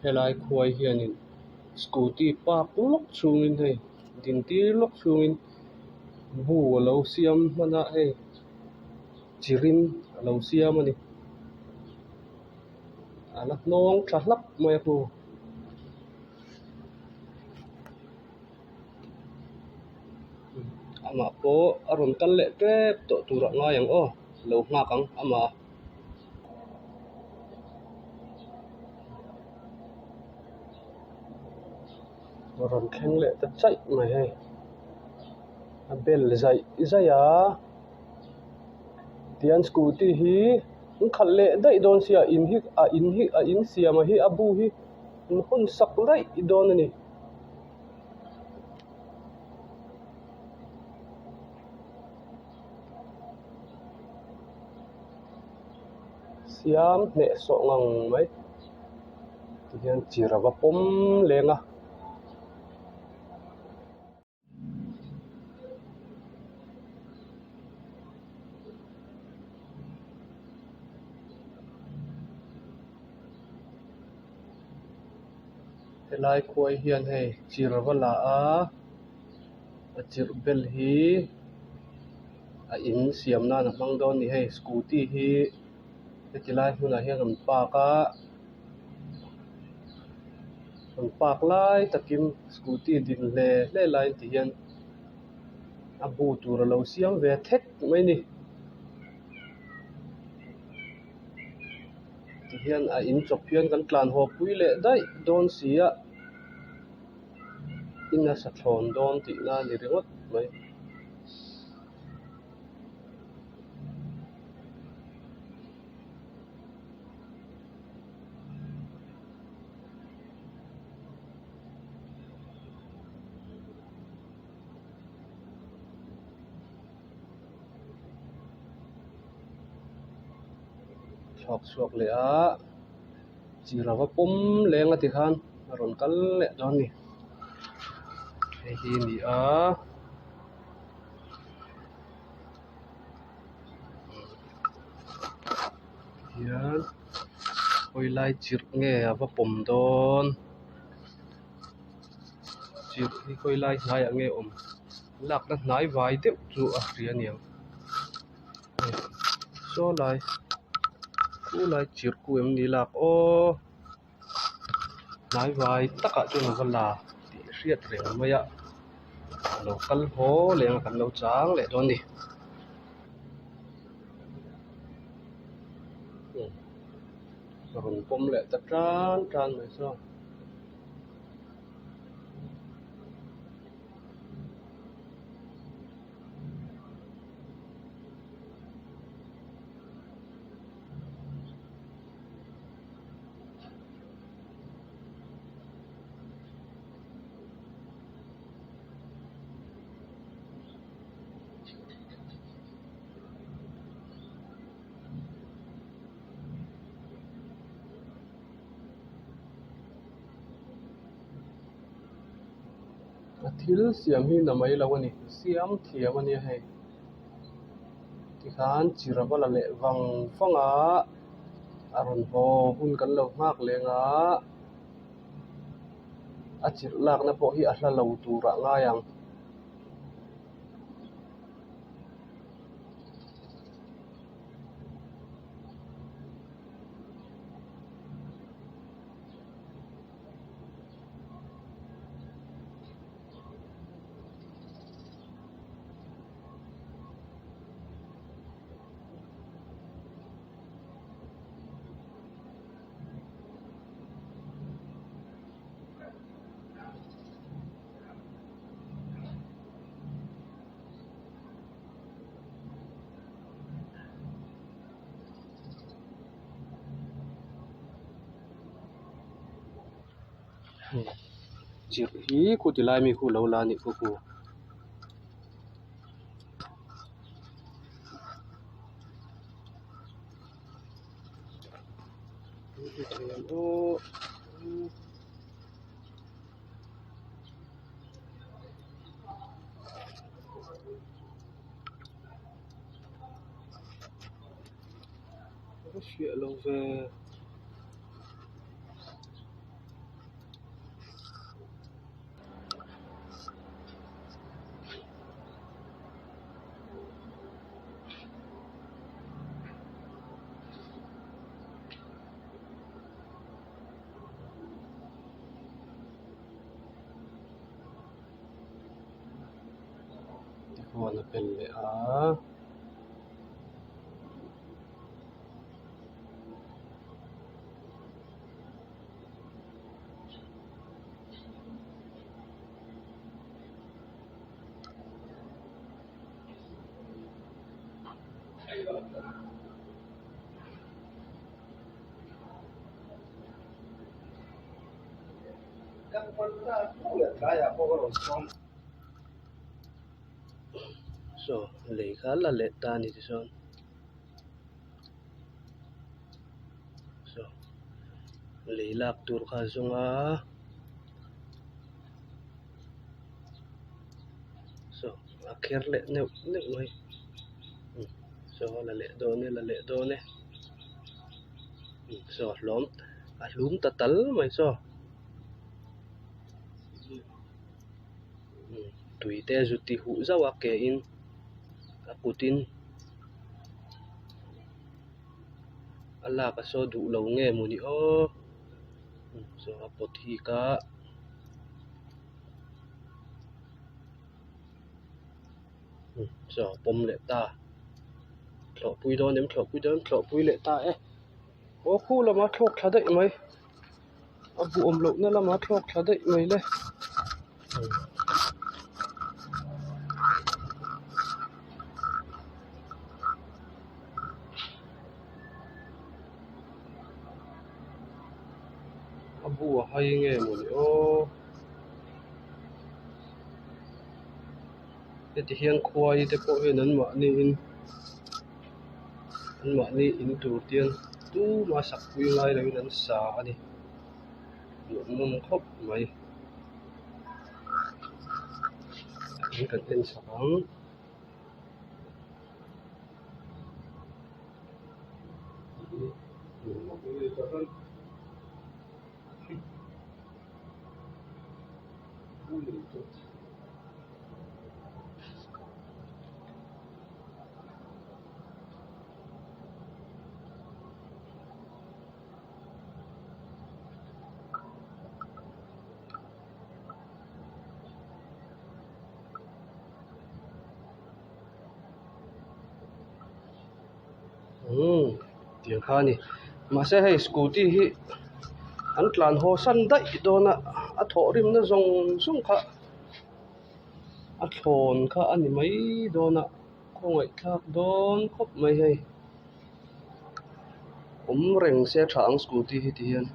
helai khoi hianin scooty park lok chungin hei din tir lok chungin bu lo siam mana hei chirin lo siam ani ala nong thahlap mai pu ama po aron kan le trep to tura nga yang lo nga kang ama aron kheng le ta chai mai hei a bel zai tian scooty hi khal le dai don sia in sia ma hi abu hi hon sak dai don ani siam ne so ngang mai tian chirawa pom lenga helai khoi hian hei chirwala a chir bel hi a in siam na mang don ni hei scooty hi tilai huna hian an park lai takin scooty din le lai ti hian a bu tur lo siam ve thek mai ni ti hian a in chok hian kan tlan ho pui le dai don sia ina sa thon don ti na ni ringot mai chok suak le a chirawa pom lenga ti khan ron kal le don ni hei hi ni a hian hoi lai chir nge ava pom don chir hi hoi lai hnai a nge lak na hnai vai deuh chu a rian yang so lai ku lai chir ku em ni lak hnai vai taka chu na wala ti riat reng mai a lo kal ho leng kan lo chang le don ni ron pom le ta tran mai so thil siam hi na mai lo ani siam thiam ani hei ti khan chirawala le wang fanga aron ho hun kan lo hak lenga a chir lak na po hi a hla lo tura nga yang chir hi ku ti lai mi khu lo la ni ku Shit, I love na pen le a so le kha la le ta ni ti son so le lak tur kha zonga so akhir le ne mai so la le do ne so lom a lum ta tal mai so tui te zuti hu zawa ke in aputin ala ka so du lo nge mu ni o so apot hi ka so pom le ta thlo pui do nem thlo pui le ta e o khu la ma thok tha dai mai abu om lo na la ma thok tha dai mai le abu hai nge mu ni o ti hian khwai te ko he nan ma ni in tur tian tu ma sak pui lai lo nan sa ani mum khop mai ni kan ten sang tiang kha ni ma se hei scooty hi an tlan ho san dai dona a tho rim na zong kha a thon kha ani mai dona khongai thak don khop mai hei reng se thang scooty hi ti hian